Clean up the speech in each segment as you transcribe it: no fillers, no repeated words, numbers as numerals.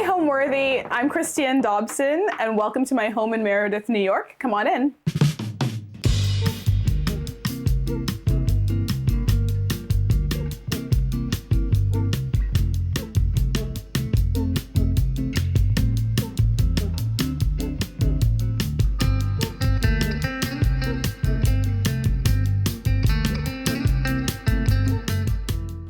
Hi, Homeworthy. I'm Christienne Dobson, and welcome to my home in Meredith, New York. Come on in.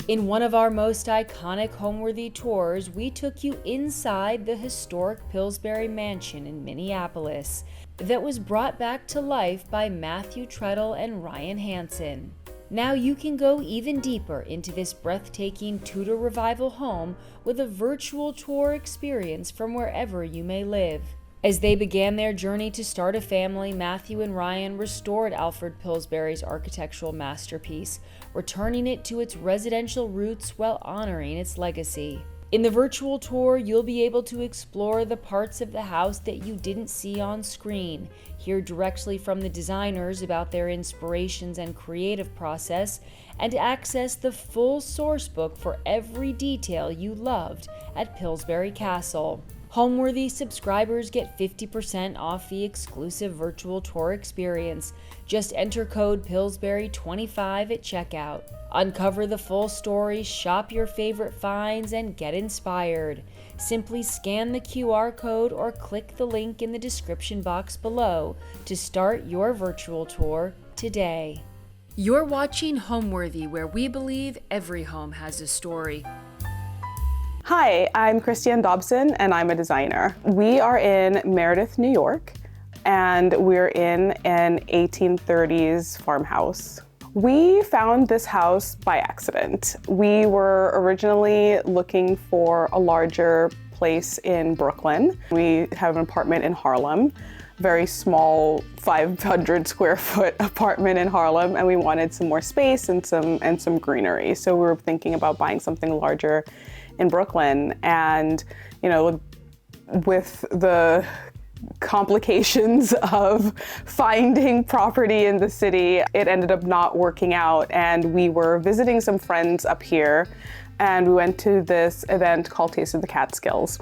In one of our most iconic Homeworthy tours, we took you inside the historic Pillsbury Mansion in Minneapolis that was brought back to life by Matthew Treadle and Ryan Hansen. Now you can go even deeper into this breathtaking Tudor Revival home with a virtual tour experience from wherever you may live. As they began their journey to start a family, Matthew and Ryan restored Alfred Pillsbury's architectural masterpiece, returning it to its residential roots while honoring its legacy. In the virtual tour, you'll be able to explore the parts of the house that you didn't see on screen, hear directly from the designers about their inspirations and creative process, and access the full source book for every detail you loved at Pillsbury Castle. Homeworthy subscribers get 50% off the exclusive virtual tour experience. Just enter code Pillsbury25 at checkout. Uncover the full story, shop your favorite finds, and get inspired. Simply scan the QR code or click the link in the description box below to start your virtual tour today. You're watching Homeworthy, where we believe every home has a story. Hi, I'm Christienne Dobson, and I'm a designer. We are in Meredith, New York, and we're in an 1830s farmhouse. We found this house by accident. We were originally looking for a larger place in Brooklyn. We have an apartment in Harlem, very small 500 square foot apartment in Harlem, and we wanted some more space and some greenery. So we were thinking about buying something larger in Brooklyn, and with the complications of finding property in the city, it ended up not working out, and we were visiting some friends up here, and we went to this event called Taste of the Catskills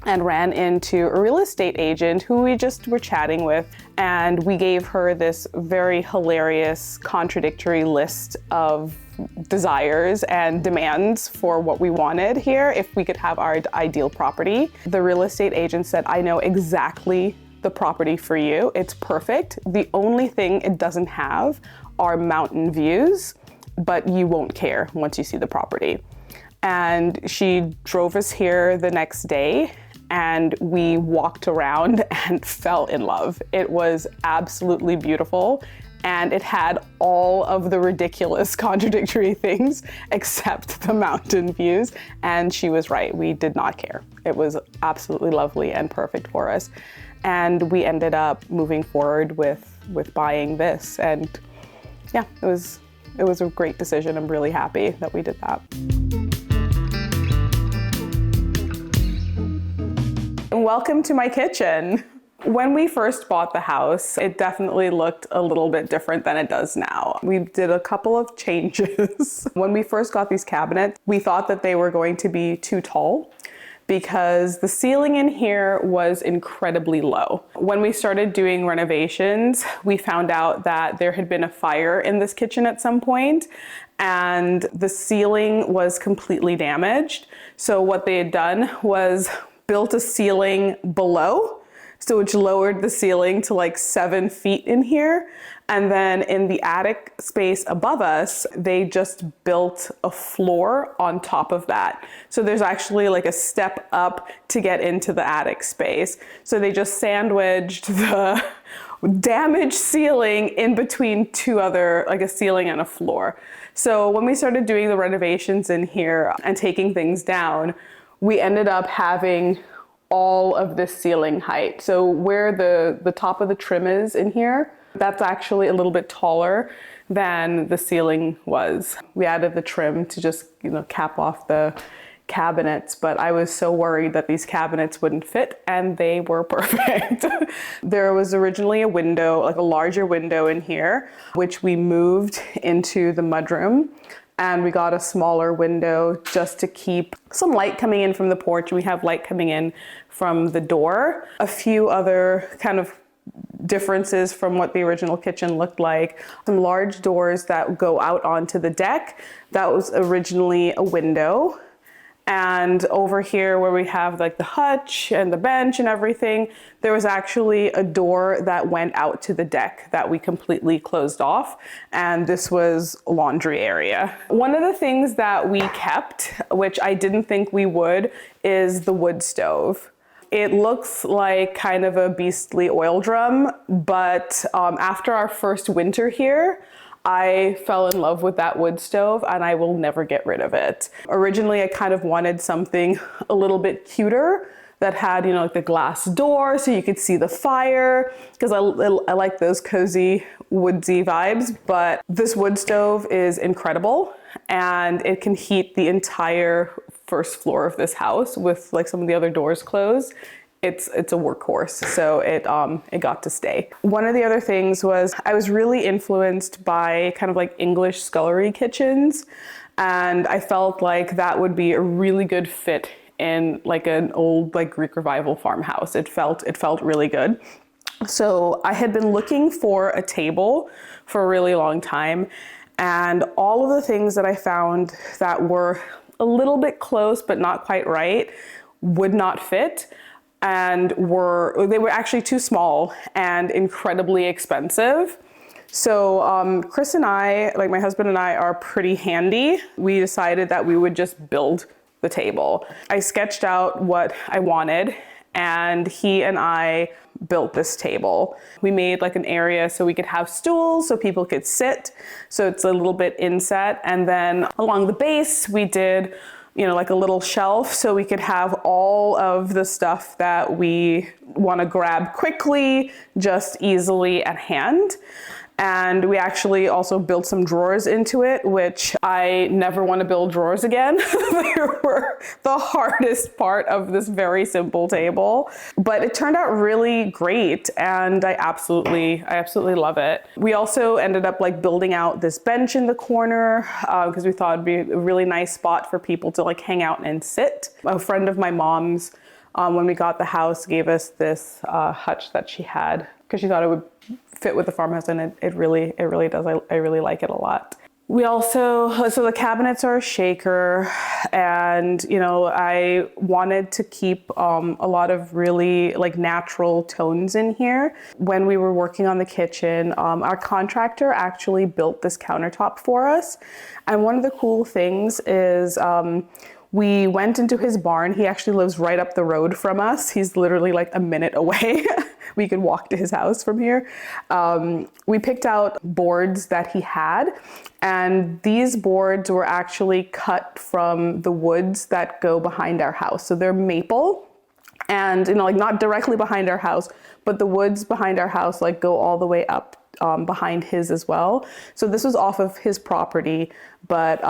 and ran into a real estate agent who we just were chatting with, and we gave her this very hilarious contradictory list of desires and demands for what we wanted here if we could have our ideal property. The real estate agent said, "I know exactly the property for you. It's perfect. The only thing it doesn't have are mountain views, but you won't care once you see the property." And she drove us here the next day, and we walked around and fell in love. It was absolutely beautiful, and it had all of the ridiculous contradictory things except the mountain views, and she was right. We did not care. It was absolutely lovely and perfect for us, and we ended up moving forward with buying this, and yeah, it was a great decision. I'm really happy that we did that. Welcome to my kitchen. When we first bought the house, it definitely looked a little bit different than it does now. We did a couple of changes. When we first got these cabinets, we thought that they were going to be too tall because the ceiling in here was incredibly low. When we started doing renovations, we found out that there had been a fire in this kitchen at some point, and the ceiling was completely damaged. So what they had done was built a ceiling below, so which lowered the ceiling to like 7 feet in here. And then in the attic space above us, they just built a floor on top of that. So there's actually like a step up to get into the attic space. So they just sandwiched the damaged ceiling in between two other, like a ceiling and a floor. So when we started doing the renovations in here and taking things down, we ended up having all of this ceiling height. So where the top of the trim is in here, that's actually a little bit taller than the ceiling was. We added the trim to just, cap off the cabinets, but I was so worried that these cabinets wouldn't fit, and they were perfect. There was originally a window, like a larger window in here, which we moved into the mudroom. and we got a smaller window just to keep some light coming in from the porch. We have light coming in from the door. A few other kind of differences from what the original kitchen looked like. Some large doors that go out onto the deck. That was originally a window. And over here where we have like the hutch and the bench and everything, there was actually a door that went out to the deck that we completely closed off. And this was a laundry area. One of the things that we kept, which I didn't think we would, is the wood stove. It looks like kind of a beastly oil drum, but after our first winter here, I fell in love with that wood stove and I will never get rid of it. Originally, I kind of wanted something a little bit cuter that had, you know, like the glass door so you could see the fire, because I like those cozy woodsy vibes. But this wood stove is incredible and it can heat the entire first floor of this house with like some of the other doors closed. It's a workhorse, so it got to stay. One of the other things was I was really influenced by kind of like English scullery kitchens, and I felt like that would be a really good fit in like an old like Greek revival farmhouse. It felt really good. So I had been looking for a table for a really long time, and all of the things that I found that were a little bit close but not quite right would not fit. And they were actually too small and incredibly expensive. So Chris and I, like my husband and I, are pretty handy. We decided that we would just build the table. I sketched out what I wanted and he and I built this table. We made like an area so we could have stools so people could sit. So it's a little bit inset. And then along the base, we did, you know, like a little shelf so we could have all of the stuff that we want to grab quickly, just easily at hand. And we actually also built some drawers into it, which I never want to build drawers again. They were the hardest part of this very simple table, but it turned out really great and I absolutely love it. We also ended up like building out this bench in the corner because we thought it'd be a really nice spot for people to like hang out and sit. A friend of my mom's, when we got the house, gave us this hutch that she had because she thought it would fit with the farmhouse, and it really does. I really like it a lot. We also, so the cabinets are a shaker, and you know, I wanted to keep a lot of really like natural tones in here. When we were working on the kitchen, our contractor actually built this countertop for us, and one of the cool things is we went into his barn. He actually lives right up the road from us. He's literally like a minute away. We could walk to his house from here. We picked out boards that he had, and these boards were actually cut from the woods that go behind our house. So they're maple, and you know, like not directly behind our house, but the woods behind our house like go all the way up behind his as well. So this was off of his property, but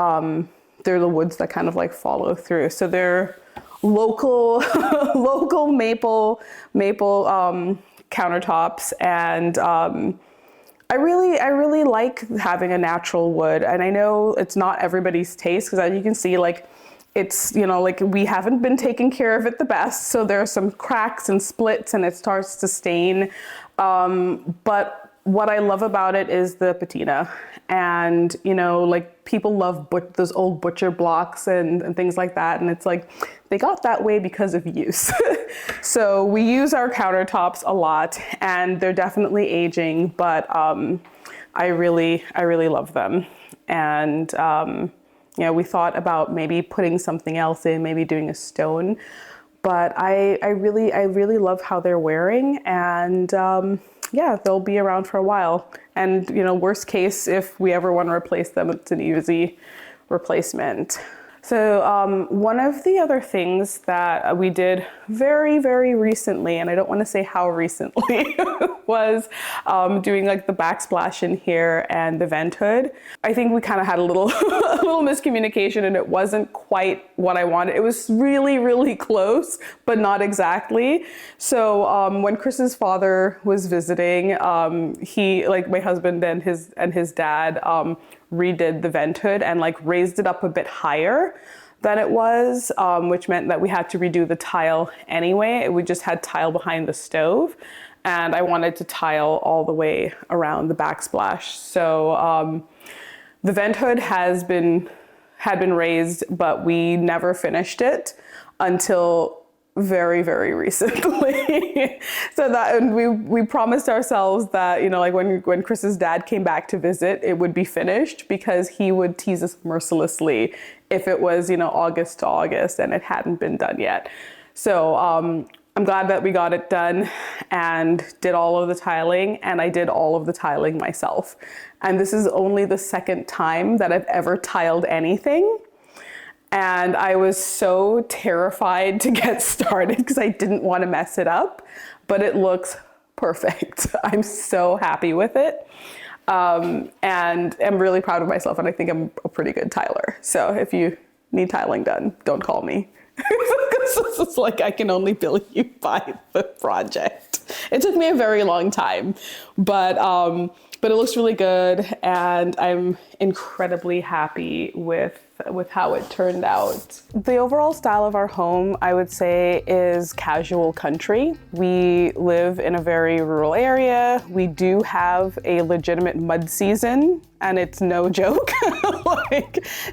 they're the woods that kind of like follow through. So they're local maple countertops, and I really like having a natural wood. And I know it's not everybody's taste because as you can see, like it's, you know, like we haven't been taking care of it the best. So there are some cracks and splits and it starts to stain. But what I love about it is the patina, and you know, like people love those old butcher blocks and things like that, and it's like they got that way because of use. So we use our countertops a lot, and they're definitely aging, but I really love them. And you know, we thought about maybe putting something else in, maybe doing a stone, but I really love how they're wearing, and yeah, they'll be around for a while. And, you know, worst case, if we ever want to replace them, it's an easy replacement. So one of the other things that we did very, very recently, and I don't want to say how recently, was doing like the backsplash in here and the vent hood. I think we kind of had a little miscommunication, and it wasn't quite what I wanted. It was really, really close, but not exactly. So when Chris's father was visiting, he, like my husband and his dad, redid the vent hood and like raised it up a bit higher than it was, which meant that we had to redo the tile anyway. We just had tile behind the stove, and I wanted to tile all the way around the backsplash. So the vent hood had been raised, but we never finished it until very, very recently. So that, and we promised ourselves that, you know, like when Chris's dad came back to visit, it would be finished, because he would tease us mercilessly if it was, you know, August to August and it hadn't been done yet. So I'm glad that we got it done and did all of the tiling, and I did all of the tiling myself. And this is only the second time that I've ever tiled anything. And I was so terrified to get started because I didn't want to mess it up, but it looks perfect. I'm so happy with it. And I'm really proud of myself, and I think I'm a pretty good tiler. So if you need tiling done, don't call me. It's like I can only bill you by the project. It took me a very long time, but it looks really good, and I'm incredibly happy with how it turned out. The overall style of our home, I would say, is casual country. We live in a very rural area. We do have a legitimate mud season, and it's no joke.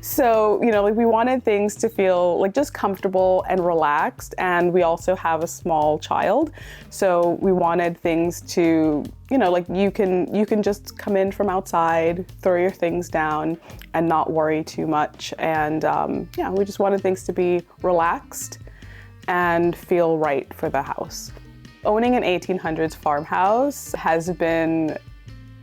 So, you know, like we wanted things to feel like just comfortable and relaxed, and we also have a small child. So we wanted things to, you know, like you can just come in from outside, throw your things down, and not worry too much. And yeah, we just wanted things to be relaxed and feel right for the house. Owning an 1800s farmhouse has been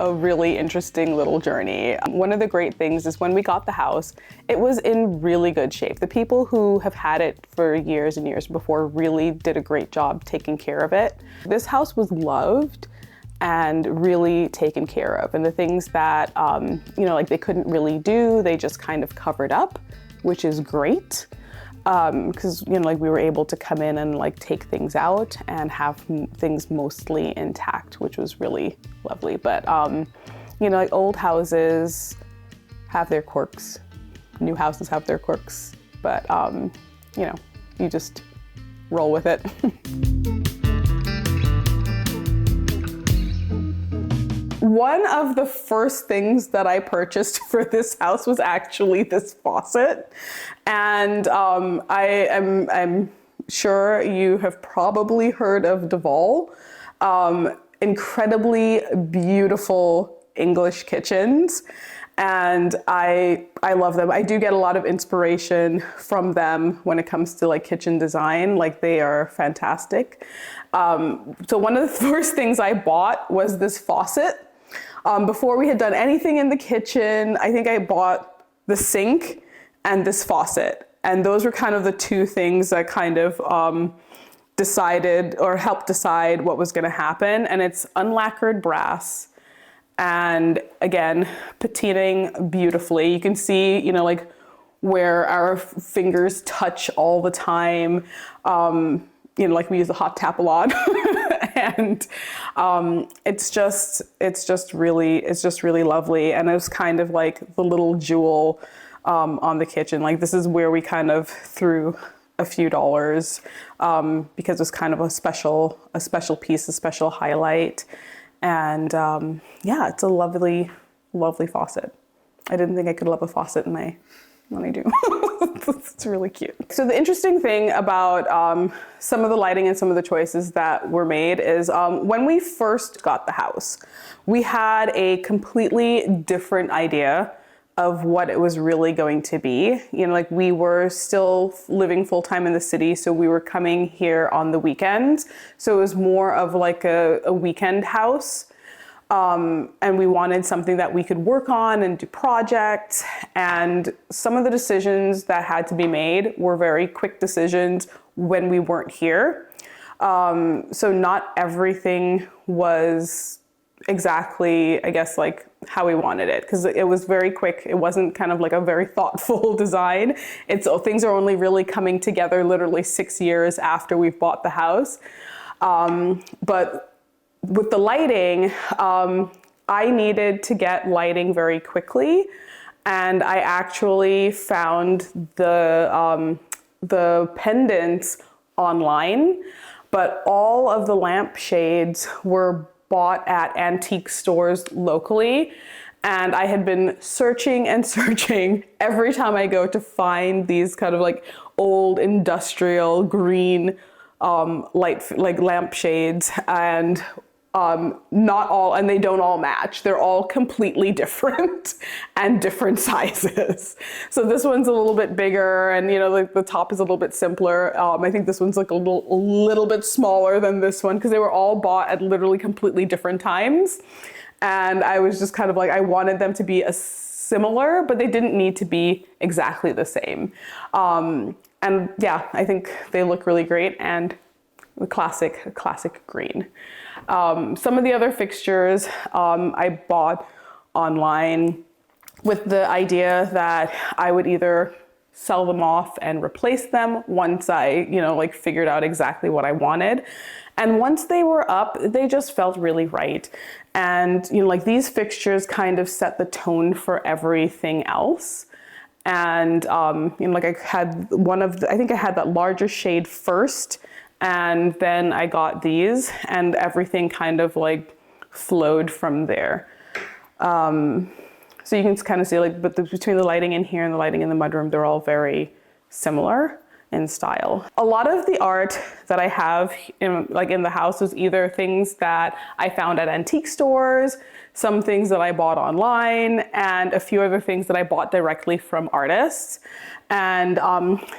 a really interesting little journey. One of the great things is when we got the house, it was in really good shape. The people who have had it for years and years before really did a great job taking care of it. This house was loved and really taken care of. And the things that, you know, like they couldn't really do, they just kind of covered up, which is great. Because, you know, like we were able to come in and like take things out and have things mostly intact, which was really lovely. But, you know, like old houses have their quirks, new houses have their quirks, but, you know, you just roll with it. One of the first things that I purchased for this house was actually this faucet. And I'm sure you have probably heard of Duval. Incredibly beautiful English kitchens. And I love them. I do get a lot of inspiration from them when it comes to like kitchen design. Like they are fantastic. So one of the first things I bought was this faucet. Before we had done anything in the kitchen, I think I bought the sink and this faucet. And those were kind of the two things that kind of decided or helped decide what was going to happen. And it's unlacquered brass. And again, patining beautifully. You can see, you know, like where our fingers touch all the time. You know, like we use the hot tap a lot. And it's just really lovely. And it was kind of like the little jewel on the kitchen. Like this is where we kind of threw a few dollars because it was kind of a special piece, a special highlight. And yeah, it's a lovely, lovely faucet. I didn't think I could love a faucet when I do. It's really cute. So the interesting thing about some of the lighting and some of the choices that were made is when we first got the house, we had a completely different idea of what it was really going to be. You know, like we were still living full-time in the city, so we were coming here on the weekends. So it was more of like a weekend house. And we wanted something that we could work on and do projects. And some of the decisions that had to be made were very quick decisions when we weren't here. So not everything was exactly, I guess, like how we wanted it, because it was very quick. It wasn't kind of like a very thoughtful design. Things are only really coming together literally 6 years after we've bought the house. But with the lighting, I needed to get lighting very quickly. and I actually found the pendants online, but all of the lampshades were bought at antique stores locally. And I had been searching and searching every time I go to find these kind of like old industrial green like lampshades, and not all, and they don't all match. They're all completely different and different sizes. So this one's a little bit bigger, and like the top is a little bit simpler. I think this one's like a little bit smaller than this one, because they were all bought at literally completely different times. And I was just kind of like, I wanted them to be similar, but they didn't need to be exactly the same. And yeah, I think they look really great, and the classic green. Some of the other fixtures I bought online with the idea that I would either sell them off and replace them once I, like figured out exactly what I wanted. And once they were up, they just felt really right. And, like these fixtures kind of set the tone for everything else. And, like I had I think I had that larger shade first, and then I got these, and everything kind of like flowed from there. So you can kind of see like, but between the lighting in here and the lighting in the mudroom, they're all very similar in style. A lot of the art that I have in the house was either things that I found at antique stores, some things that I bought online, and a few other things that I bought directly from artists. And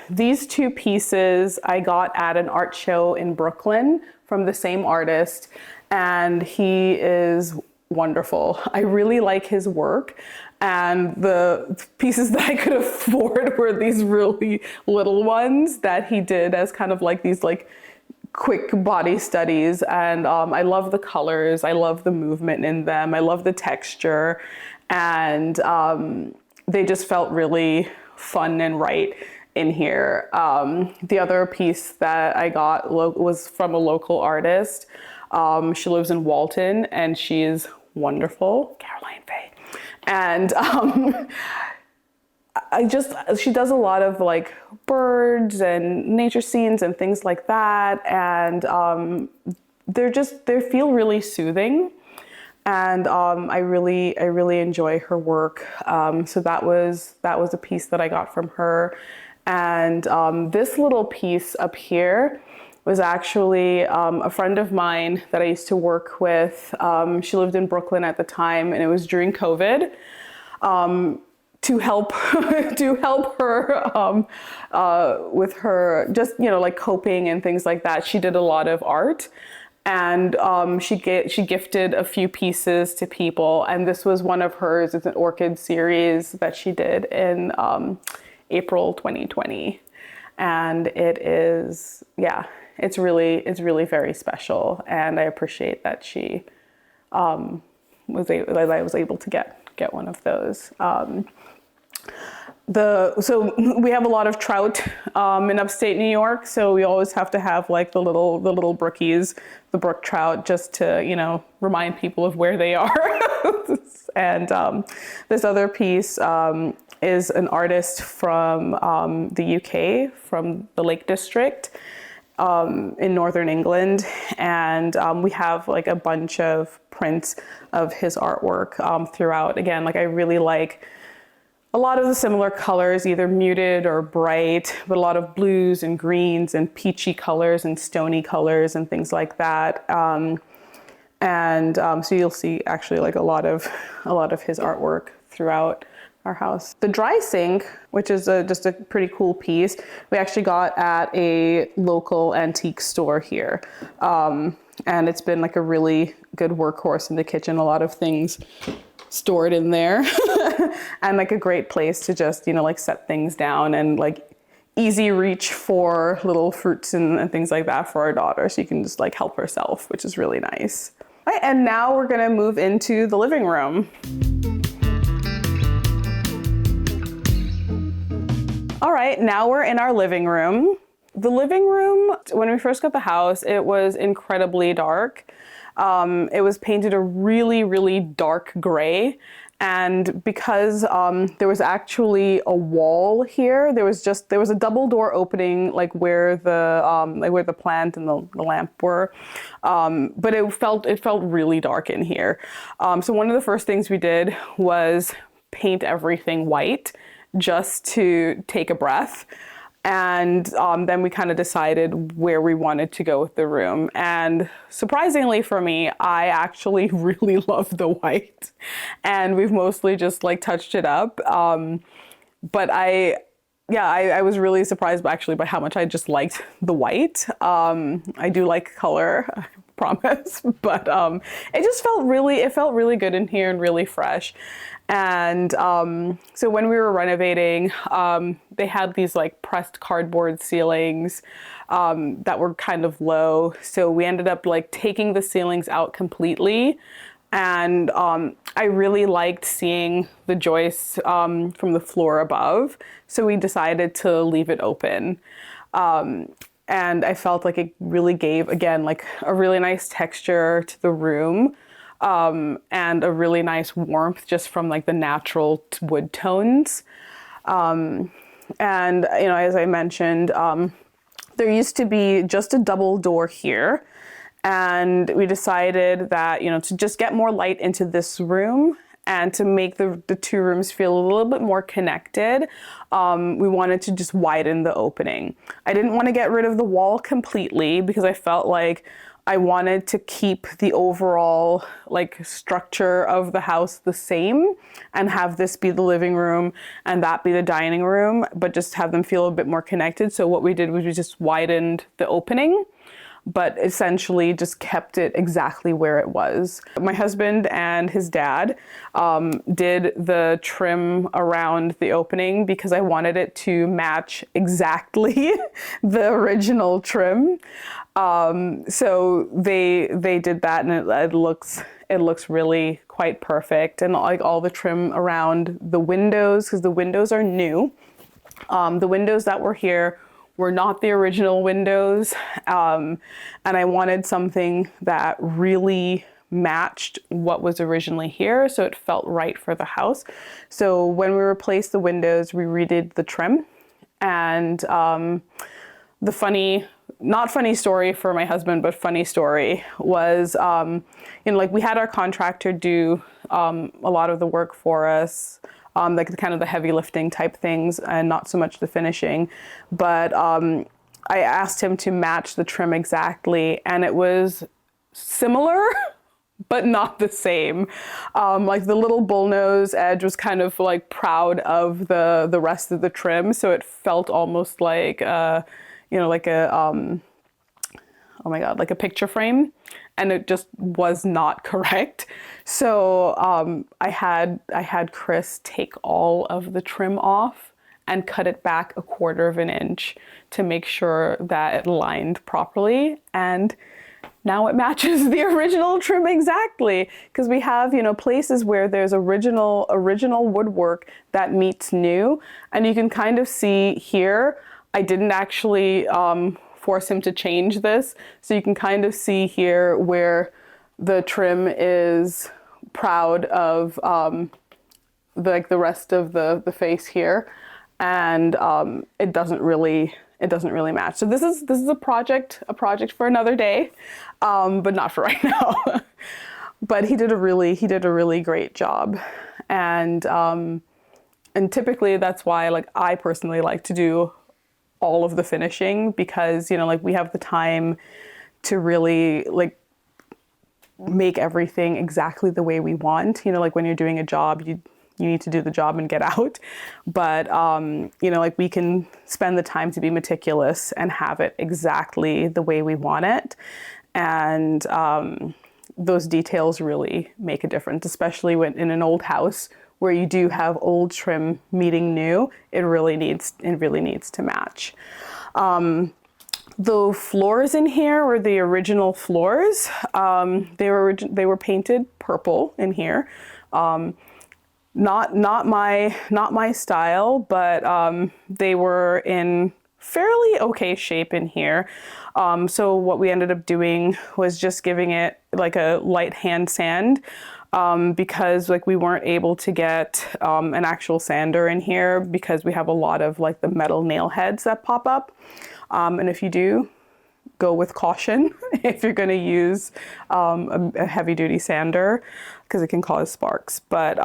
these two pieces I got at an art show in Brooklyn from the same artist, and he is wonderful. I really like his work, and the pieces that I could afford were these really little ones that he did as kind of like these like quick body studies. And I love the colors, I love the movement in them, I love the texture, and they just felt really fun and right in here. The other piece that I got was from a local artist. She lives in Walton, and she is wonderful, Caroline Faye. And she does a lot of like birds and nature scenes and things like that. And they feel really soothing. And I really enjoy her work. So that was a piece that I got from her. And this little piece up here was actually a friend of mine that I used to work with. She lived in Brooklyn at the time, and it was during COVID. To help her with her just like coping and things like that, she did a lot of art, and she gifted a few pieces to people, and this was one of hers. It's an orchid series that she did in April 2020, and it is, yeah, it's really very special, and I appreciate that she was able to get one of those. So we have a lot of trout in upstate New York, so we always have to have like the little brookies, the brook trout, just to remind people of where they are. And this other piece is an artist from the UK, from the Lake District in Northern England, and we have like a bunch of prints of his artwork throughout. Again, like I really like a lot of the similar colors, either muted or bright, but a lot of blues and greens and peachy colors and stony colors and things like that. So you'll see actually like a lot of his artwork throughout our house. The dry sink, which is just a pretty cool piece, we actually got at a local antique store here. And it's been like a really good workhorse in the kitchen, a lot of things stored in there. And like a great place to just, like set things down, and like easy reach for little fruits and things like that for our daughter. So you can just like help herself, which is really nice. All right, and now we're gonna move into the living room. All right, now we're in our living room. The living room, when we first got the house, it was incredibly dark. It was painted a really, really dark gray. And because there was actually a wall here, there was a double door opening, like where the plant and the lamp were, but it felt really dark in here. So one of the first things we did was paint everything white, just to take a breath. And then we kind of decided where we wanted to go with the room. And surprisingly for me, I actually really love the white. And we've mostly just like touched it up. But I was really surprised actually by how much I just liked the white. I do like color, I promise. But it felt really good in here and really fresh. And so when we were renovating, they had these like pressed cardboard ceilings that were kind of low. So we ended up like taking the ceilings out completely. And I really liked seeing the joists from the floor above. So we decided to leave it open. And I felt like it really gave, again, like a really nice texture to the room. And a really nice warmth just from like the natural wood tones. And, you know, as I mentioned, there used to be just a double door here. And we decided that, you know, to just get more light into this room and to make the two rooms feel a little bit more connected, we wanted to just widen the opening. I didn't want to get rid of the wall completely because I felt like I wanted to keep the overall like structure of the house the same and have this be the living room and that be the dining room, but just have them feel a bit more connected. So what we did was we just widened the opening, but essentially just kept it exactly where it was. My husband and his dad did the trim around the opening because I wanted it to match exactly the original trim. So they did that, and it looks really quite perfect. And like all the trim around the windows, because the windows are new. The windows that were here were not the original windows. And I wanted something that really matched what was originally here, so it felt right for the house. So when we replaced the windows, we redid the trim. And the not funny story for my husband, but funny story was, you know, like we had our contractor do a lot of the work for us, like the kind of the heavy lifting type things and not so much the finishing. But I asked him to match the trim exactly, and it was similar, but not the same. Like the little bullnose edge was kind of like proud of the rest of the trim, so it felt almost like you know, like a oh my God, like a picture frame, and it just was not correct. So I had Chris take all of the trim off and cut it back 1/4 of an inch to make sure that it lined properly. And now it matches the original trim exactly, because we have, you know, places where there's original woodwork that meets new, and you can kind of see here, I didn't actually force him to change this. So you can kind of see here where the trim is proud of the rest of the face here, and it doesn't really match. So this is a project for another day, but not for right now. But he did a really great job, and typically that's why, like, I personally like to do all of the finishing, because, you know, like we have the time to really like make everything exactly the way we want. You know, like when you're doing a job, you need to do the job and get out. But you know, like we can spend the time to be meticulous and have it exactly the way we want it. And those details really make a difference, especially when in an old house where you do have old trim meeting new. It really needs to match. The floors in here were the original floors. They were painted purple in here. Not my style, but they were in fairly okay shape in here. So what we ended up doing was just giving it like a light hand sand, because like we weren't able to get an actual sander in here because we have a lot of like the metal nail heads that pop up. And if you do, go with caution if you're going to use a heavy duty sander because it can cause sparks. But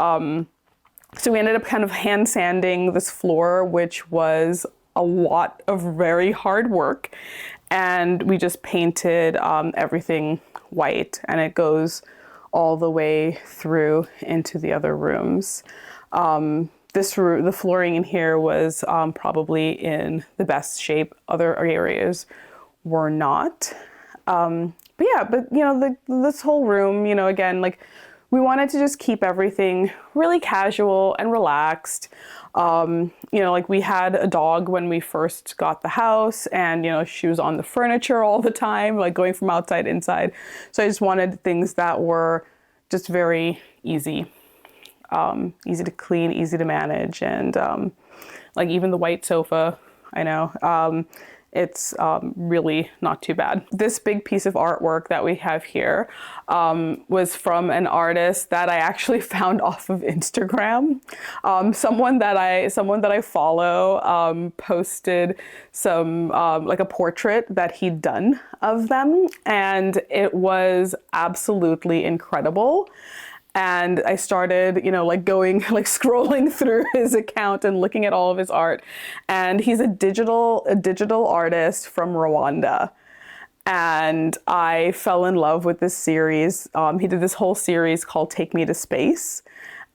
so we ended up kind of hand sanding this floor, which was a lot of very hard work. And we just painted everything white, and it goes all the way through into the other rooms. The flooring in here was probably in the best shape. Other areas were not. But you know, this whole room, you know, again, like we wanted to just keep everything really casual and relaxed. You know, like we had a dog when we first got the house, and, you know, she was on the furniture all the time, like going from outside inside. So I just wanted things that were just very easy, easy to clean, easy to manage. And like even the white sofa, I know, it's really not too bad. This big piece of artwork that we have here was from an artist that I actually found off of Instagram. Someone that I follow posted some like a portrait that he'd done of them, and it was absolutely incredible. And I started, you know, like scrolling through his account and looking at all of his art. And he's a digital artist from Rwanda. And I fell in love with this series. He did this whole series called Take Me to Space.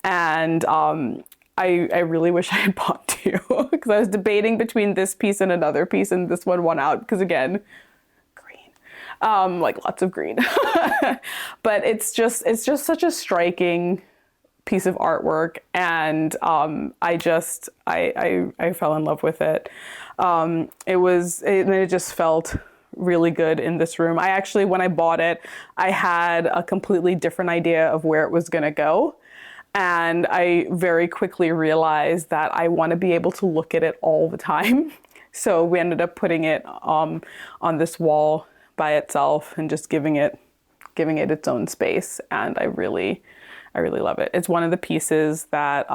And I really wish I had bought two because I was debating between this piece and another piece, and this one won out because, again, like lots of green. But it's just such a striking piece of artwork, and I fell in love with it. It just felt really good in this room. I actually, when I bought it, I had a completely different idea of where it was going to go. And I very quickly realized that I want to be able to look at it all the time. So we ended up putting it on this wall by itself and just giving it its own space. And I really love it. It's one of the pieces that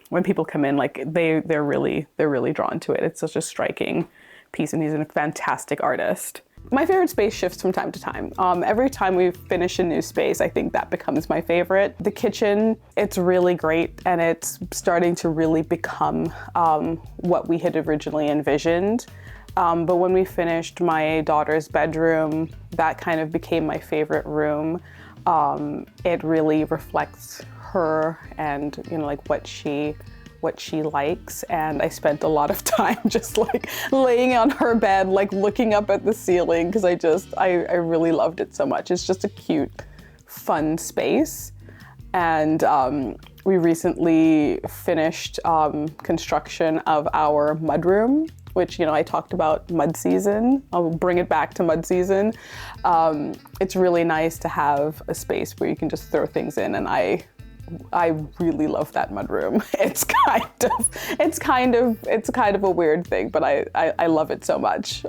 when people come in, like they're really drawn to it. It's such a striking piece, and he's a fantastic artist. My favorite space shifts from time to time. Every time we finish a new space, I think that becomes my favorite. The kitchen, it's really great, and it's starting to really become what we had originally envisioned. But when we finished my daughter's bedroom, that kind of became my favorite room. It really reflects her and, you know, like what she likes. And I spent a lot of time just like laying on her bed, like looking up at the ceiling, because I really loved it so much. It's just a cute, fun space. And we recently finished construction of our mudroom, which, you know, I talked about mud season. I'll bring it back to mud season. It's really nice to have a space where you can just throw things in, and I really love that mudroom. It's kind of a weird thing, but I love it so much.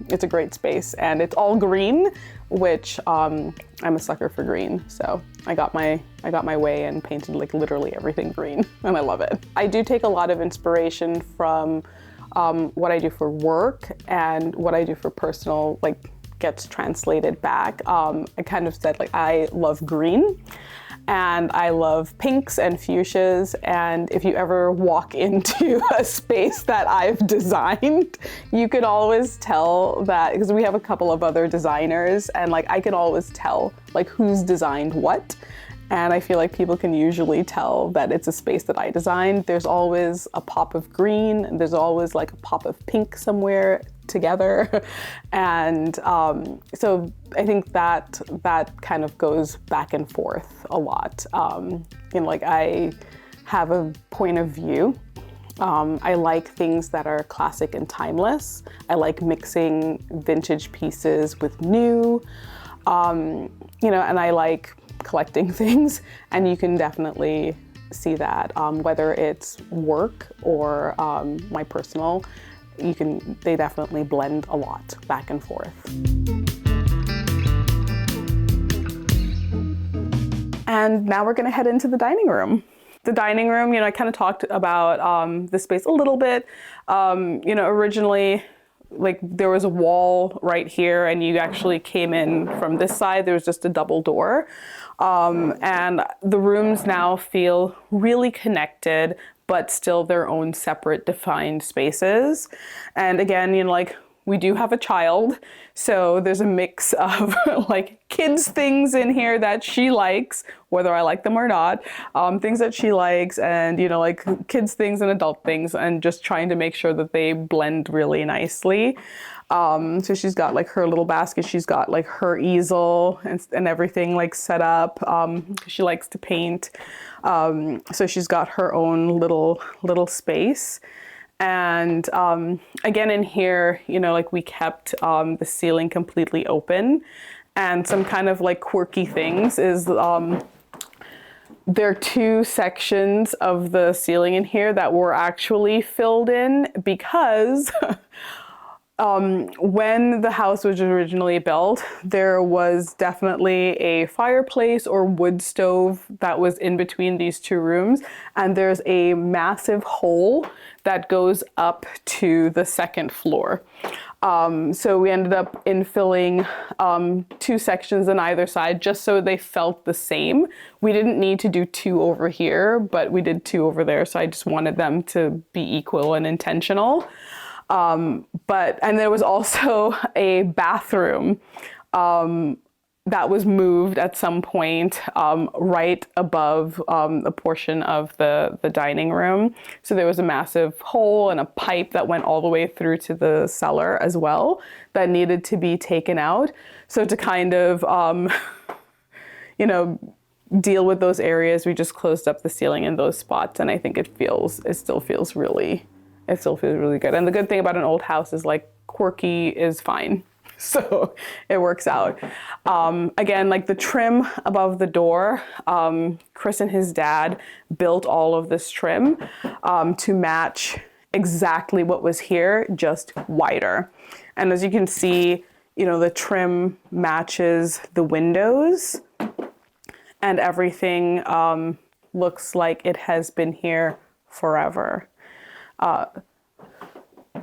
It's a great space, and it's all green, which I'm a sucker for green. So I got my way and painted like literally everything green, and I love it. I do take a lot of inspiration from what I do for work and what I do for personal, like, gets translated back. I kind of said, like, I love green and I love pinks and fuchsias. And if you ever walk into a space that I've designed, you could always tell that, because we have a couple of other designers, and like I can always tell like who's designed what. And I feel like people can usually tell that it's a space that I designed. There's always a pop of green, and there's always like a pop of pink somewhere together. And so I think that kind of goes back and forth a lot. You know, like I have a point of view. I like things that are classic and timeless. I like mixing vintage pieces with new, you know, and I like collecting things, and you can definitely see that whether it's work or my personal, they definitely blend a lot back and forth. And now we're gonna head into the dining room. The dining room, I kind of talked about the space a little bit. Originally, like there was a wall right here and you actually came in from this side. There was just a double door. And the rooms now feel really connected, but still their own separate defined spaces. And again, like we do have a child, so there's a mix of like kids things in here that she likes, whether I like them or not, things that she likes, and like kids things and adult things, and just trying to make sure that they blend really nicely. So she's got like her little basket, she's got like her easel and everything like set up. She likes to paint. So she's got her own little space. And again, in here, like we kept the ceiling completely open. And some kind of like quirky things is there are two sections of the ceiling in here that were actually filled in because when the house was originally built, there was definitely a fireplace or wood stove that was in between these two rooms. And there's a massive hole that goes up to the second floor. So we ended up infilling two sections on either side just so they felt the same. We didn't need to do two over here, but we did two over there. So I just wanted them to be equal and intentional. And there was also a bathroom that was moved at some point right above a portion of the dining room. So there was a massive hole and a pipe that went all the way through to the cellar as well that needed to be taken out. So to kind of, deal with those areas, we just closed up the ceiling in those spots, and I think it still feels really good. And the good thing about an old house is like quirky is fine. So it works out. Again, like the trim above the door, Chris and his dad built all of this trim to match exactly what was here, just wider. And as you can see, the trim matches the windows, and everything looks like it has been here forever.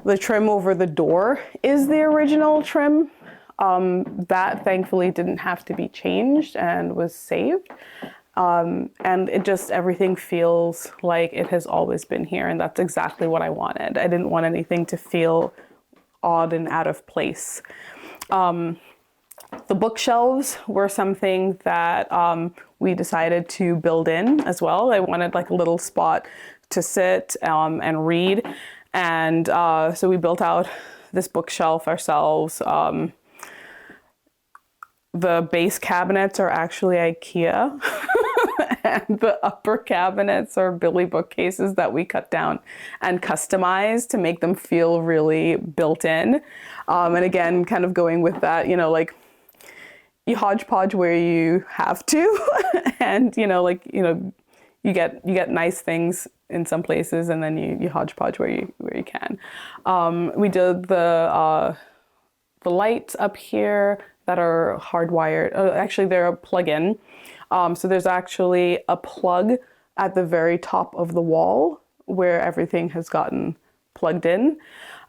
The trim over the door is the original trim. That thankfully didn't have to be changed and was saved. And everything feels like it has always been here, and that's exactly what I wanted. I didn't want anything to feel odd and out of place. The bookshelves were something that we decided to build in as well. I wanted like a little spot to sit and read. And so we built out this bookshelf ourselves. The base cabinets are actually IKEA. And the upper cabinets are Billy bookcases that we cut down and customized to make them feel really built in. And again, kind of going with that, like you hodgepodge where you have to, and you get nice things in some places, and then you hodgepodge where you can. We did the lights up here that are hardwired. Actually, they're a plug-in. So there's actually a plug at the very top of the wall where everything has gotten plugged in,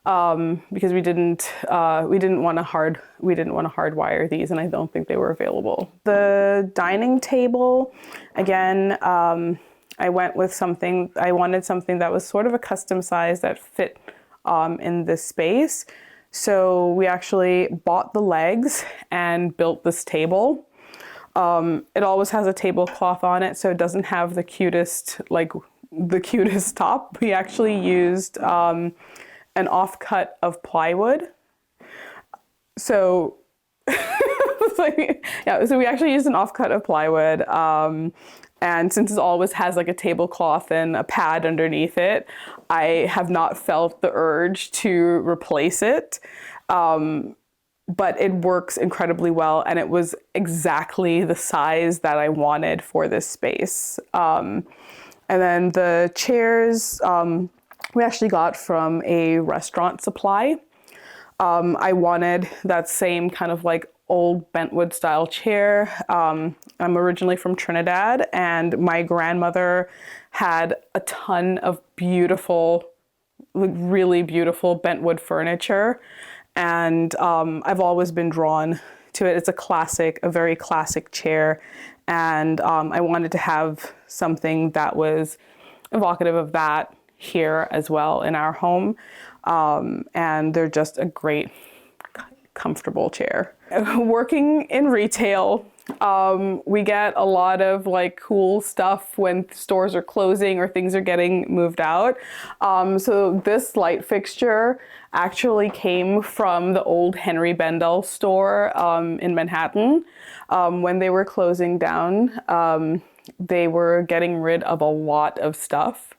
because we didn't want to hardwire these, and I don't think they were available. The dining table, again, I wanted something that was sort of a custom size that fit in this space. So we actually bought the legs and built this table. It always has a tablecloth on it, so it doesn't have the cutest top. We actually used an offcut of plywood. So, so we actually used an offcut of plywood. And since it always has like a tablecloth and a pad underneath it, I have not felt the urge to replace it. But it works incredibly well, and it was exactly the size that I wanted for this space. And then the chairs we actually got from a restaurant supply. I wanted that same kind of like old bentwood style chair. I'm originally from Trinidad, and my grandmother had a ton of beautiful, like really beautiful bentwood furniture. And I've always been drawn to it. It's a classic, a very classic chair. And I wanted to have something that was evocative of that here as well in our home. And they're just a great, comfortable chair. Working in retail, we get a lot of like cool stuff when stores are closing or things are getting moved out. So this light fixture actually came from the old Henry Bendel store in Manhattan. When they were closing down, they were getting rid of a lot of stuff.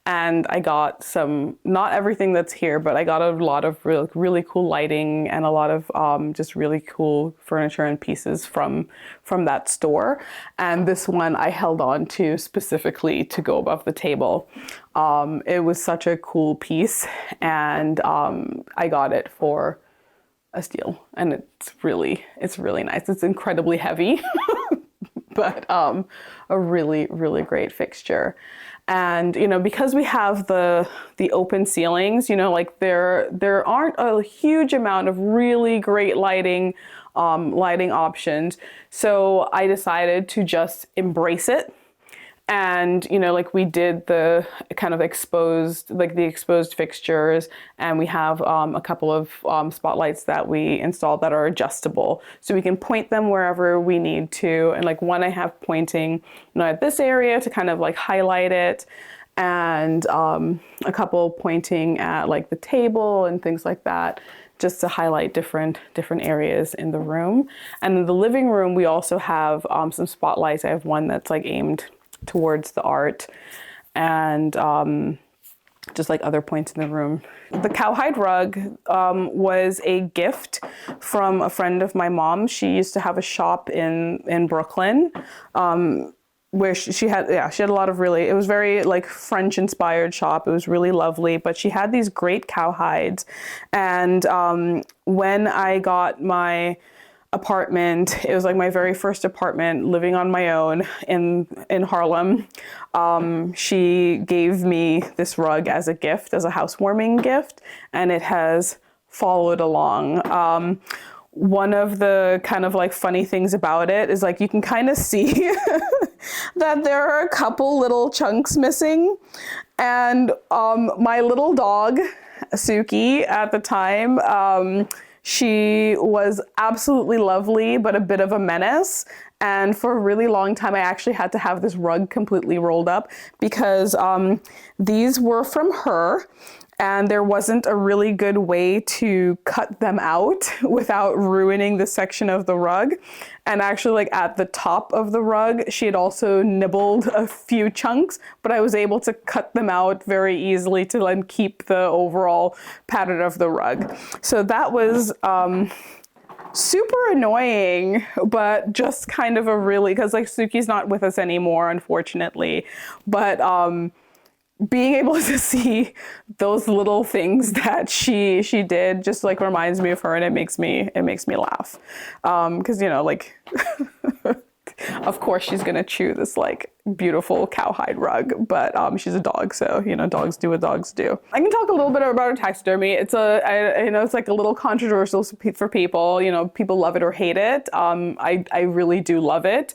And I got some, not everything that's here, but I got a lot of really cool lighting and a lot of just really cool furniture and pieces from that store. And this one I held on to specifically to go above the table. It was such a cool piece, and I got it for a steal. And it's really nice. It's incredibly heavy, but a really, really great fixture. And, you know, because we have the open ceilings, you know, like there aren't a huge amount of really great lighting options. So I decided to just embrace it. And, you know, like we did the kind of exposed fixtures, and we have a couple of spotlights that we installed that are adjustable. So we can point them wherever we need to. And like one I have pointing, you know, at this area to kind of like highlight it, and a couple pointing at like the table and things like that, just to highlight different areas in the room. And in the living room, we also have some spotlights. I have one that's like aimed towards the art, and just like other points in the room. The cowhide rug was a gift from a friend of my mom. She used to have a shop in Brooklyn, where she had a lot of really, it was very like French inspired shop. It was really lovely, but she had these great cowhides. And when I got my apartment, it was like my very first apartment living on my own in Harlem. She gave me this rug as a gift, as a housewarming gift, and it has followed along. One of the kind of like funny things about it is like you can kind of see that there are a couple little chunks missing. And my little dog, Suki, at the time, she was absolutely lovely, but a bit of a menace. And for a really long time, I actually had to have this rug completely rolled up because these were from her. And there wasn't a really good way to cut them out without ruining the section of the rug. And actually, like at the top of the rug, she had also nibbled a few chunks, but I was able to cut them out very easily to then keep the overall pattern of the rug. So that was super annoying, but just kind of a really, because like Suki's not with us anymore, unfortunately, but being able to see those little things that she did just like reminds me of her, and it makes me laugh. 'Cause you know, like of course she's gonna chew this like beautiful cowhide rug, but she's a dog, so you know, dogs do what dogs do. I can talk a little bit about her taxidermy. It's I know it's like a little controversial for people. You know, people love it or hate it. I really do love it.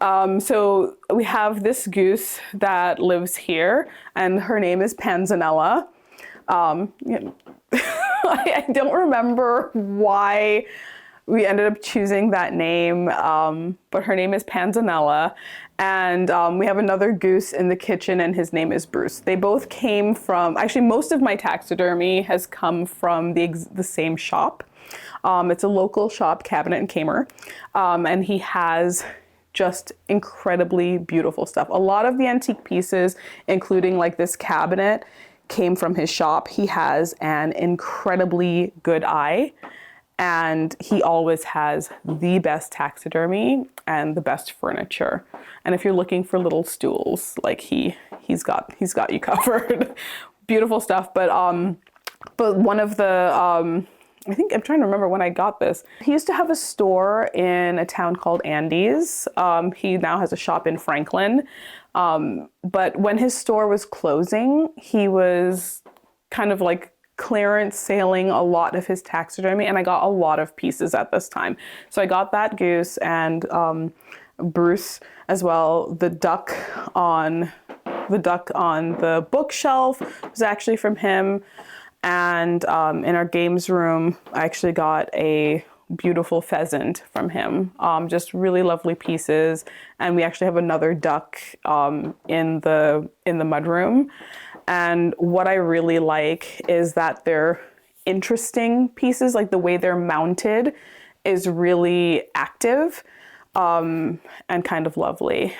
So we have this goose that lives here, and her name is Panzanella. You know, I don't remember why we ended up choosing that name, but her name is Panzanella. And we have another goose in the kitchen, and his name is Bruce. They both came from, actually most of my taxidermy has come from the same shop. It's a local shop, Cabinet and Kamer, and he has just incredibly beautiful stuff. A lot of the antique pieces, including like this cabinet, came from his shop. He has an incredibly good eye, and he always has the best taxidermy and the best furniture. And if you're looking for little stools, like he's got you covered. Beautiful stuff. But one of the I think I'm trying to remember when I got this. He used to have a store in a town called Andes. He now has a shop in Franklin. But when his store was closing, he was kind of like clearance sailing a lot of his taxidermy, and I got a lot of pieces at this time. So I got that goose and Bruce as well. The duck on the bookshelf was actually from him. And in our games room, I actually got a beautiful pheasant from him. Just really lovely pieces. And we actually have another duck in the mudroom. And what I really like is that they're interesting pieces, like the way they're mounted is really active and kind of lovely.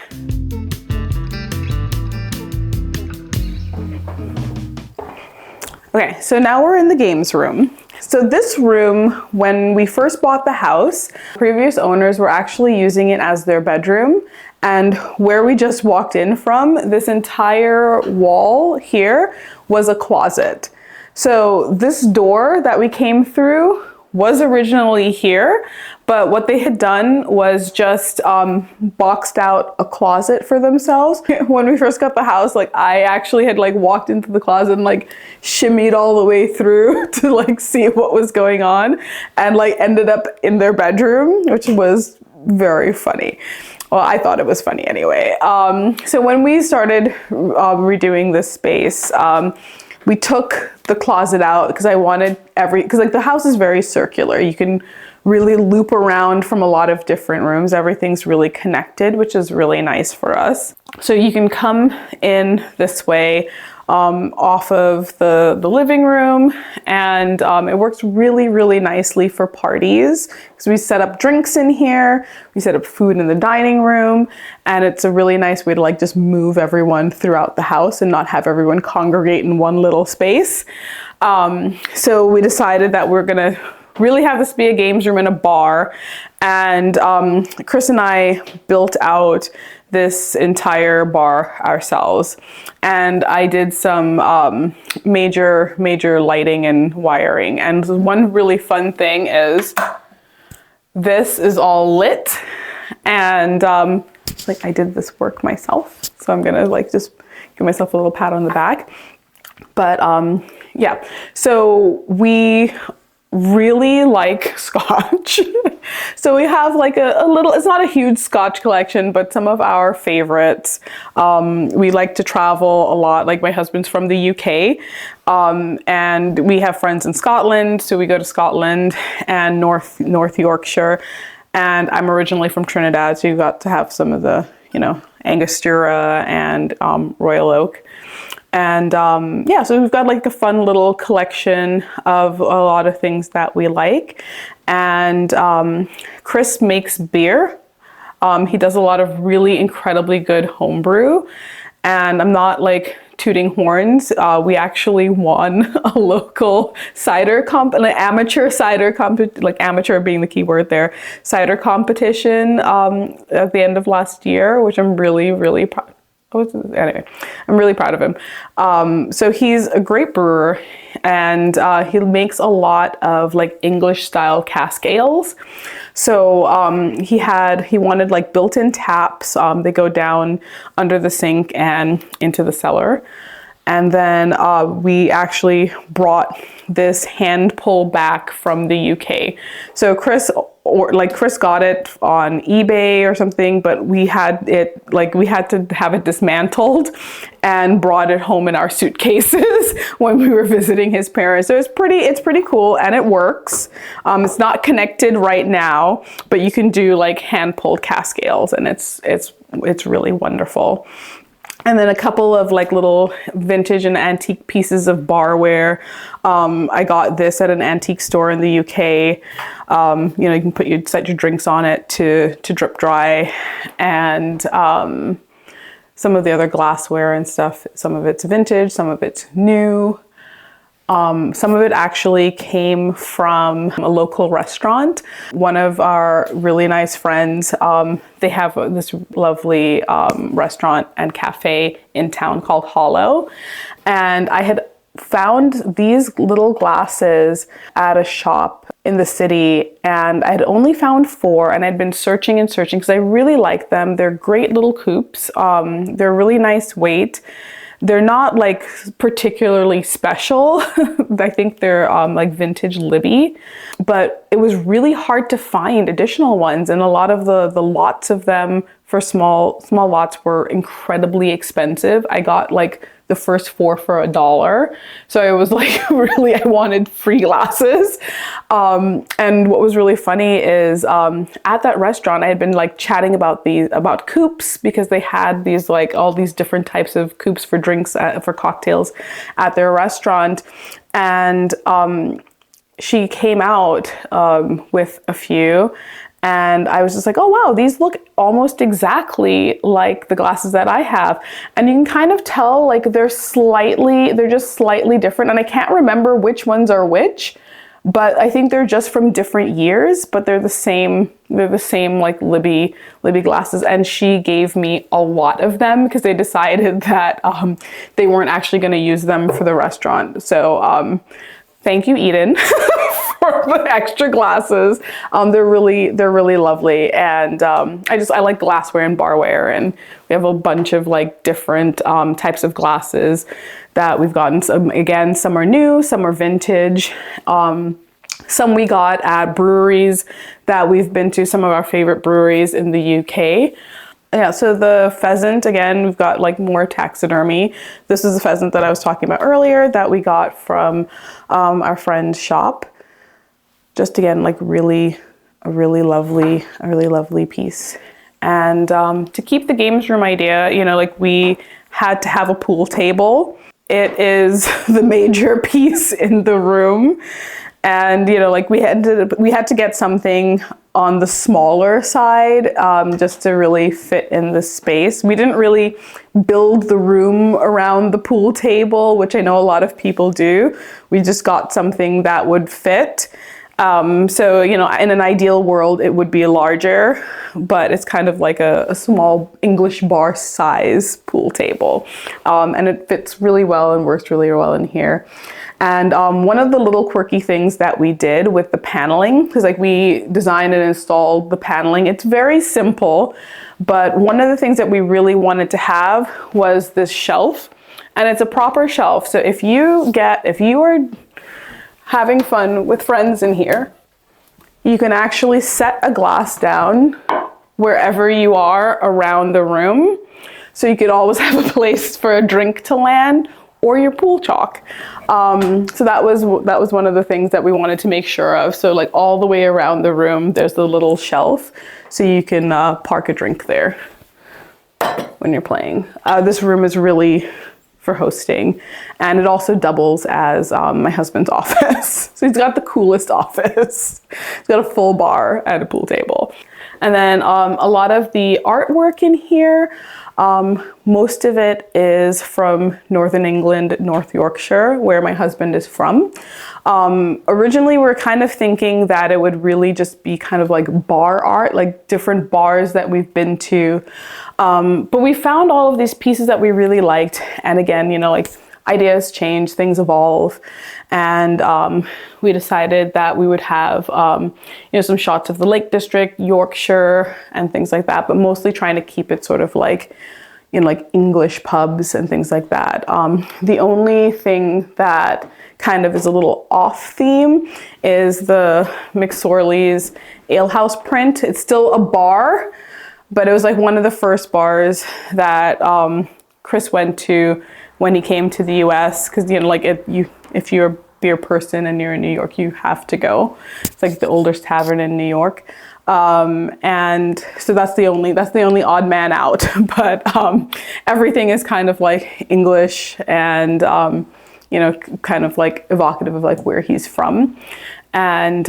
Okay, so now we're in the games room. So this room, when we first bought the house, previous owners were actually using it as their bedroom. And where we just walked in from, this entire wall here was a closet. So this door that we came through was originally here, but what they had done was just boxed out a closet for themselves. When we first got the house, like I actually had like walked into the closet and like shimmied all the way through to like see what was going on, and like ended up in their bedroom, which was very funny. Well, I thought it was funny anyway. So when we started redoing this space, we took the closet out because I wanted because like the house is very circular. You can really loop around from a lot of different rooms. Everything's really connected, which is really nice for us. So you can come in this way off of the living room, and it works really, really nicely for parties because we set up drinks in here, we set up food in the dining room, and it's a really nice way to like just move everyone throughout the house and not have everyone congregate in one little space. So we decided that we're gonna really have this be a games room and a bar, and Chris and I built out this entire bar ourselves, and I did some major lighting and wiring. And one really fun thing is this is all lit, and like I did this work myself, so I'm gonna like just give myself a little pat on the back. But yeah, so we really like Scotch. So we have like a little, it's not a huge Scotch collection, but some of our favorites. We like to travel a lot. Like my husband's from the UK, and we have friends in Scotland. So we go to Scotland and North Yorkshire. And I'm originally from Trinidad, so you got to have some of the, Angostura and Royal Oak. And yeah, so we've got like a fun little collection of a lot of things that we like. And Chris makes beer. He does a lot of really incredibly good homebrew. And I'm not like tooting horns. We actually won a local cider an amateur cider like amateur being the key word there, cider competition at the end of last year, which I'm really, really proud. Anyway, I'm really proud of him. So he's a great brewer, and he makes a lot of like English style cask ales. So he wanted like built-in taps. They go down under the sink and into the cellar. And then we actually brought this hand pull back from the UK. So Chris got it on eBay or something, but we had to have it dismantled and brought it home in our suitcases when we were visiting his parents. So it's pretty cool, and it works. It's not connected right now, but you can do like hand pulled cask ales, and it's really wonderful. And then a couple of like little vintage and antique pieces of barware. I got this at an antique store in the UK. You can set your drinks on it to drip dry, and some of the other glassware and stuff. Some of it's vintage, some of it's new. Some of it actually came from a local restaurant. One of our really nice friends, they have this lovely restaurant and cafe in town called Hollow. And I had found these little glasses at a shop in the city, and I had only found 4, and I'd been searching and searching because I really like them. They're great little coupes. They're really nice weight. They're not like particularly special. I think they're like vintage Libby, but it was really hard to find additional ones. And a lot of the lots of them for small lots were incredibly expensive. I got like the first 4 for $1. So it was like, really, I wanted free glasses. And what was really funny is at that restaurant, I had been like chatting about coupes, because they had these like all these different types of coupes for drinks, for cocktails at their restaurant. And she came out with a few. And I was just like, oh wow, these look almost exactly like the glasses that I have. And you can kind of tell like they're just slightly different. And I can't remember which ones are which, but I think they're just from different years, but they're the same like Libby glasses. And she gave me a lot of them because they decided that they weren't actually going to use them for the restaurant. So thank you, Eden, for the extra glasses. They're really lovely, and I like glassware and barware, and we have a bunch of like different types of glasses that we've gotten. Some are new, some are vintage. Some we got at breweries that we've been to, some of our favorite breweries in the UK. Yeah, so the pheasant, again, we've got like more taxidermy. This is the pheasant that I was talking about earlier that we got from our friend's shop. Just again, like a really lovely piece. And to keep the games room idea, like we had to have a pool table. It is the major piece in the room. And, like we had to get something on the smaller side just to really fit in the space. We didn't really build the room around the pool table, which I know a lot of people do. We just got something that would fit. So, in an ideal world, it would be larger, but it's kind of like a small English bar size pool table. And it fits really well and works really well in here. And one of the little quirky things that we did with the paneling, because like we designed and installed the paneling, it's very simple, but one of the things that we really wanted to have was this shelf, and it's a proper shelf. So if you are having fun with friends in here, you can actually set a glass down wherever you are around the room. So you could always have a place for a drink to land or your pool chalk. So that was one of the things that we wanted to make sure of. So like all the way around the room, there's the little shelf, so you can park a drink there when you're playing. This room is really for hosting, and it also doubles as my husband's office. So he's got the coolest office. He's got a full bar and a pool table. And then a lot of the artwork in here, most of it is from Northern England, North Yorkshire, where my husband is from. Originally, we were kind of thinking that it would really just be kind of like bar art, like different bars that we've been to. But we found all of these pieces that we really liked. And again, like ideas change, things evolve. And we decided that we would have, some shots of the Lake District, Yorkshire, and things like that, but mostly trying to keep it sort of like, like English pubs and things like that. The only thing that kind of is a little off theme is the McSorley's Alehouse print. It's still a bar, but it was like one of the first bars that Chris went to when he came to the US, because if you're a beer person and you're in New York, you have to go. It's like the oldest tavern in New York. And so that's the only odd man out, but everything is kind of like English and kind of like evocative of like where he's from. And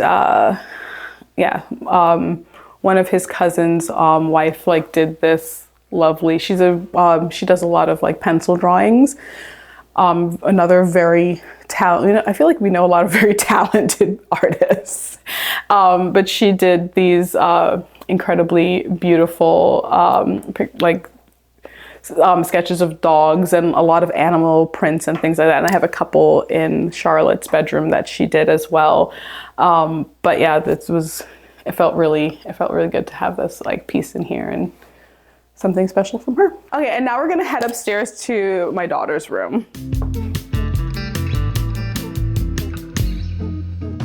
one of his cousins' wife like did this lovely. She does a lot of like pencil drawings. Another very talented. I feel like we know a lot of very talented artists, but she did these incredibly beautiful like sketches of dogs and a lot of animal prints and things like that. And I have a couple in Charlotte's bedroom that she did as well. But yeah, it felt really good to have this like piece in here and something special from her. Okay, and now we're gonna head upstairs to my daughter's room.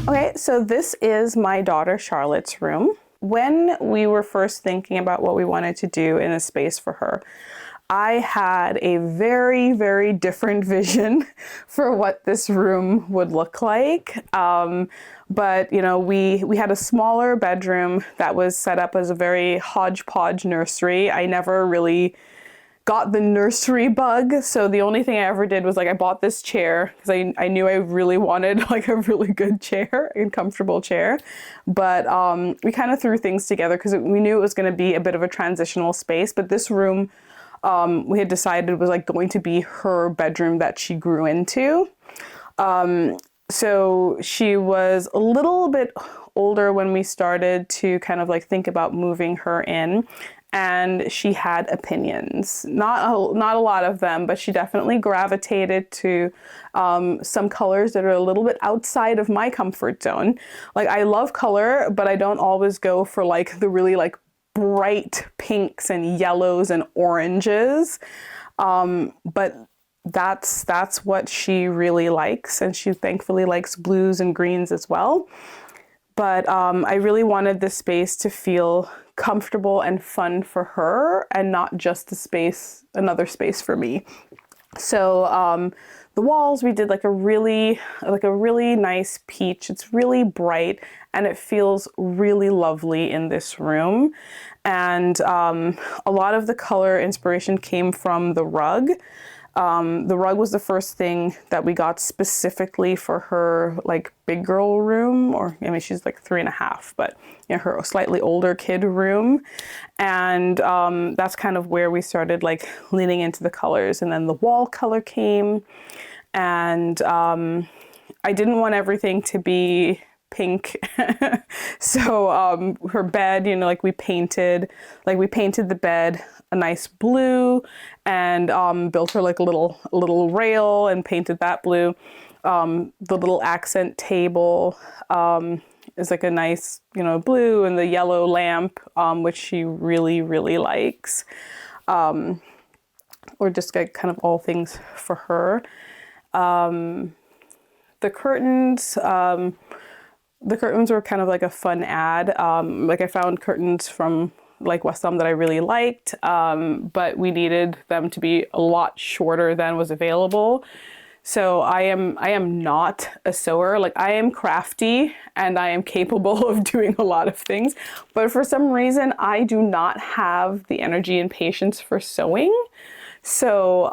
Okay, so this is my daughter Charlotte's room. When we were first thinking about what we wanted to do in a space for her, I had a very, very different vision for what this room would look like. But you know, we had a smaller bedroom that was set up as a very hodgepodge nursery. I never really got the nursery bug, so the only thing I ever did was like I bought this chair because I knew I really wanted like a really good chair and comfortable chair. But we kind of threw things together because we knew it was going to be a bit of a transitional space. But this room we had decided was like going to be her bedroom that she grew into. So she was a little bit older when we started to kind of like think about moving her in, and she had opinions. Not a lot of them, but she definitely gravitated to some colors that are a little bit outside of my comfort zone. Like I love color, but I don't always go for like the really like bright pinks and yellows and oranges. But that's what she really likes, and she thankfully likes blues and greens as well. But I really wanted this space to feel comfortable and fun for her and not just another space for me. So the walls, we did like a really nice peach. It's really bright and it feels really lovely in this room. And a lot of the color inspiration came from the rug. The rug was the first thing that we got specifically for her like big girl room, or I mean she's like 3.5, but you know, her slightly older kid room. And that's kind of where we started like leaning into the colors. And then the wall color came, and I didn't want everything to be pink. So her bed, you know, like we painted the bed a nice blue, and built her like a little rail and painted that blue. The little accent table is like a nice, you know, blue, and the yellow lamp, which she really, really likes. Or just like kind of all things for her. The curtains were kind of like a fun ad. Like I found curtains from like West Elm that I really liked, but we needed them to be a lot shorter than was available. So I am not a sewer. Like I am crafty and I am capable of doing a lot of things, but for some reason I do not have the energy and patience for sewing. So,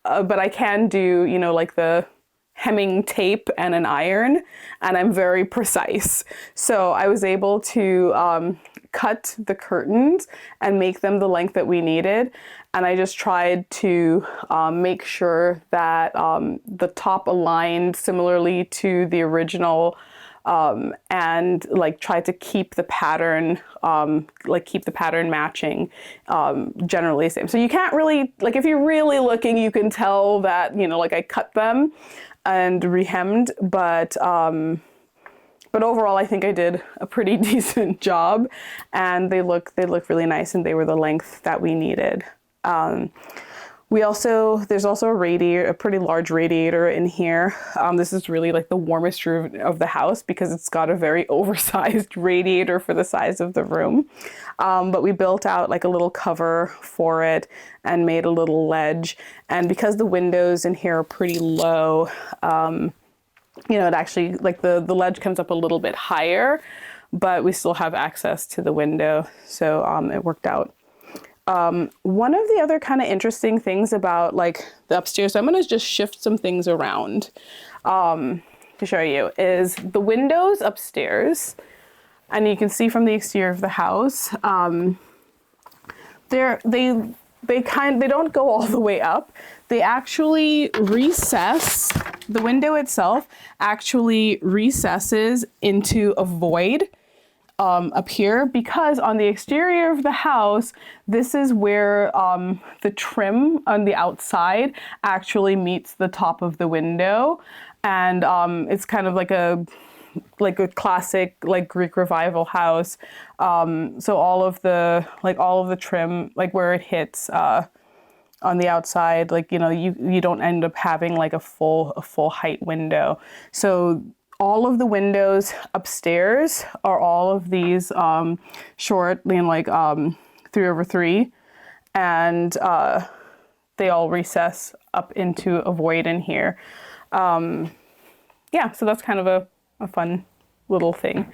but I can do, you know, like the hemming tape and an iron, and I'm very precise. So I was able to cut the curtains and make them the length that we needed. And I just tried to make sure that the top aligned similarly to the original, and like try to keep the pattern, matching, generally the same. So you can't really, like if you're really looking, you can tell that, you know, like I cut them and rehemmed, but overall I think I did a pretty decent job, and they look really nice, and they were the length that we needed. There's also a radiator, a pretty large radiator in here. This is really like the warmest room of the house because it's got a very oversized radiator for the size of the room. But we built out like a little cover for it and made a little ledge. And because the windows in here are pretty low, you know, it actually, like the ledge comes up a little bit higher, but we still have access to the window. So it worked out. One of the other kind of interesting things about like the upstairs, so I'm going to just shift some things around to show you, is the windows upstairs, and you can see from the exterior of the house, they don't go all the way up. They actually recess. The window itself actually recesses into a void up here, because on the exterior of the house, this is where the trim on the outside actually meets the top of the window. And it's kind of like a classic like Greek revival house. So all of the trim, like where it hits on the outside, like, you know, you don't end up having like a full height window. So all of the windows upstairs are all of these short, you know, like 3/3, and they all recess up into a void in here. Yeah, so that's kind of a fun little thing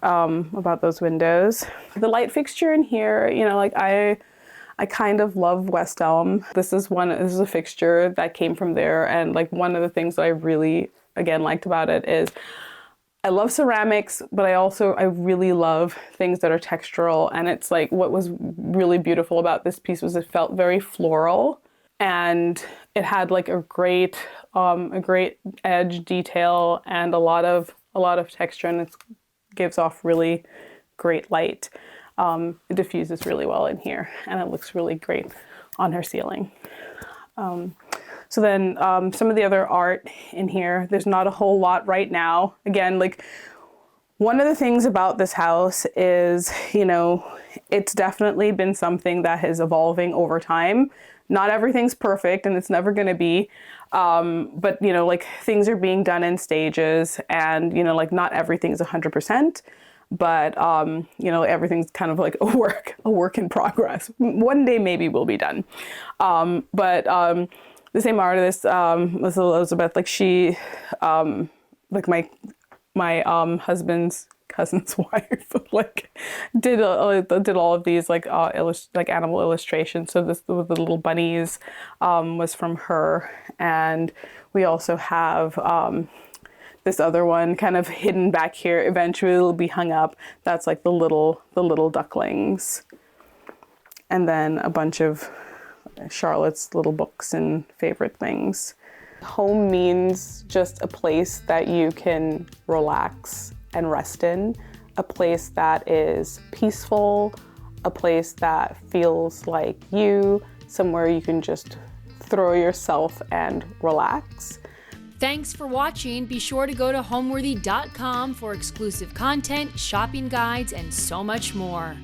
about those windows. The light fixture in here, you know, like I kind of love West Elm. This is a fixture that came from there, and like one of the things that I really again liked about it is I love ceramics, but I really love things that are textural. And it's like what was really beautiful about this piece was it felt very floral, and it had like a great edge detail and a lot of texture, and it gives off really great light. It diffuses really well in here, and it looks really great on her ceiling. So then some of the other art in here, there's not a whole lot right now. Again, like one of the things about this house is, you know, it's definitely been something that is evolving over time. Not everything's perfect, and it's never going to be. But, you know, like things are being done in stages, and, you know, like not everything's 100%. But, you know, everything's kind of like a work in progress. One day maybe we'll be done. But the same artist, Elizabeth, like she, like my husband's cousin's wife, like did all of these like animal illustrations. So this with the little bunnies was from her, and we also have this other one kind of hidden back here. Eventually it'll be hung up. That's like the little ducklings, and then a bunch of Charlotte's little books and favorite things. Home means just a place that you can relax and rest in, a place that is peaceful, a place that feels like you, somewhere you can just throw yourself and relax. Thanks for watching. Be sure to go to homeworthy.com for exclusive content, shopping guides, and so much more.